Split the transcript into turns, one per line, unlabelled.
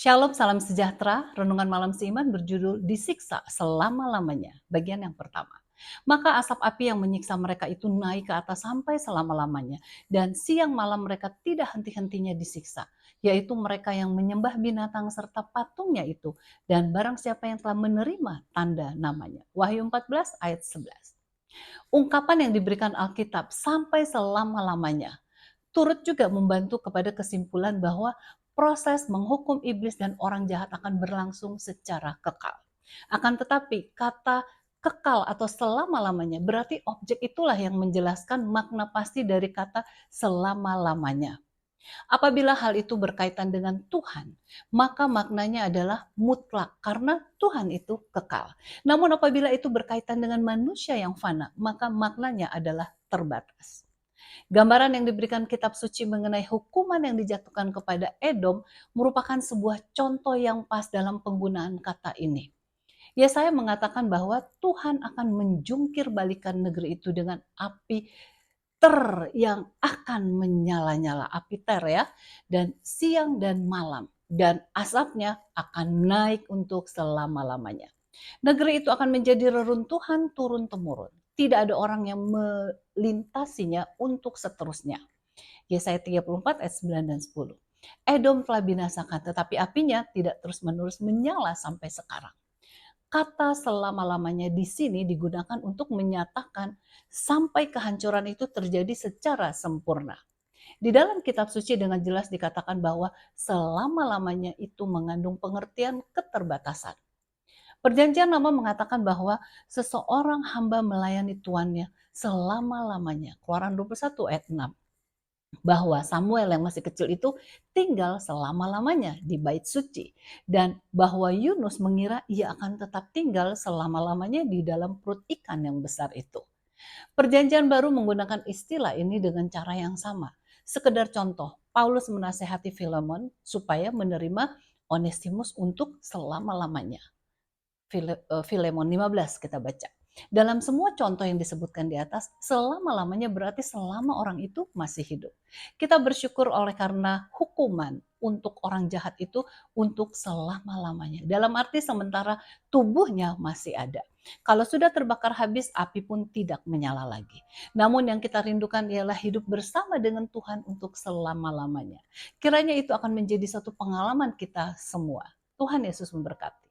Shalom, salam sejahtera. Renungan malam seiman berjudul Disiksa Selama-lamanya. Bagian yang pertama. Maka asap api yang menyiksa mereka itu naik ke atas sampai selama-lamanya. Dan siang malam mereka tidak henti-hentinya disiksa. Yaitu mereka yang menyembah binatang serta patungnya itu. Dan barang siapa yang telah menerima tanda namanya. Wahyu 14 ayat 11. Ungkapan yang diberikan Alkitab sampai selama-lamanya turut juga membantu kepada kesimpulan bahwa proses menghukum iblis dan orang jahat akan berlangsung secara kekal. Akan tetapi kata kekal atau selama-lamanya berarti objek itulah yang menjelaskan makna pasti dari kata selama-lamanya. Apabila hal itu berkaitan dengan Tuhan, maka maknanya adalah mutlak karena Tuhan itu kekal. Namun apabila itu berkaitan dengan manusia yang fana, maka maknanya adalah terbatas. Gambaran yang diberikan kitab suci mengenai hukuman yang dijatuhkan kepada Edom merupakan sebuah contoh yang pas dalam penggunaan kata ini. Yesaya mengatakan bahwa Tuhan akan menjungkir balikan negeri itu dengan api yang akan menyala-nyala, api ya, dan siang dan malam, dan asapnya akan naik untuk selama-lamanya. Negeri itu akan menjadi reruntuhan turun-temurun. Tidak ada orang yang melintasinya untuk seterusnya. Yesaya 34 ayat 9 dan 10. Edom telah binasakan, tetapi apinya tidak terus-menerus menyala sampai sekarang. Kata selama-lamanya di sini digunakan untuk menyatakan sampai kehancuran itu terjadi secara sempurna. Di dalam kitab suci dengan jelas dikatakan bahwa selama-lamanya itu mengandung pengertian keterbatasan. Perjanjian Lama mengatakan bahwa seseorang hamba melayani tuannya selama-lamanya. Keluaran 21 ayat 6. Bahwa Samuel yang masih kecil itu tinggal selama-lamanya di bait suci. Dan bahwa Yunus mengira ia akan tetap tinggal selama-lamanya di dalam perut ikan yang besar itu. Perjanjian Baru menggunakan istilah ini dengan cara yang sama. Sekedar contoh, Paulus menasehati Filemon supaya menerima Onesimus untuk selama-lamanya. Filemon 15 kita baca. Dalam semua contoh yang disebutkan di atas, selama-lamanya berarti selama orang itu masih hidup. Kita bersyukur oleh karena hukuman untuk orang jahat itu untuk selama-lamanya. Dalam arti sementara tubuhnya masih ada. Kalau sudah terbakar habis, api pun tidak menyala lagi. Namun yang kita rindukan ialah hidup bersama dengan Tuhan untuk selama-lamanya. Kiranya itu akan menjadi satu pengalaman kita semua. Tuhan Yesus memberkati.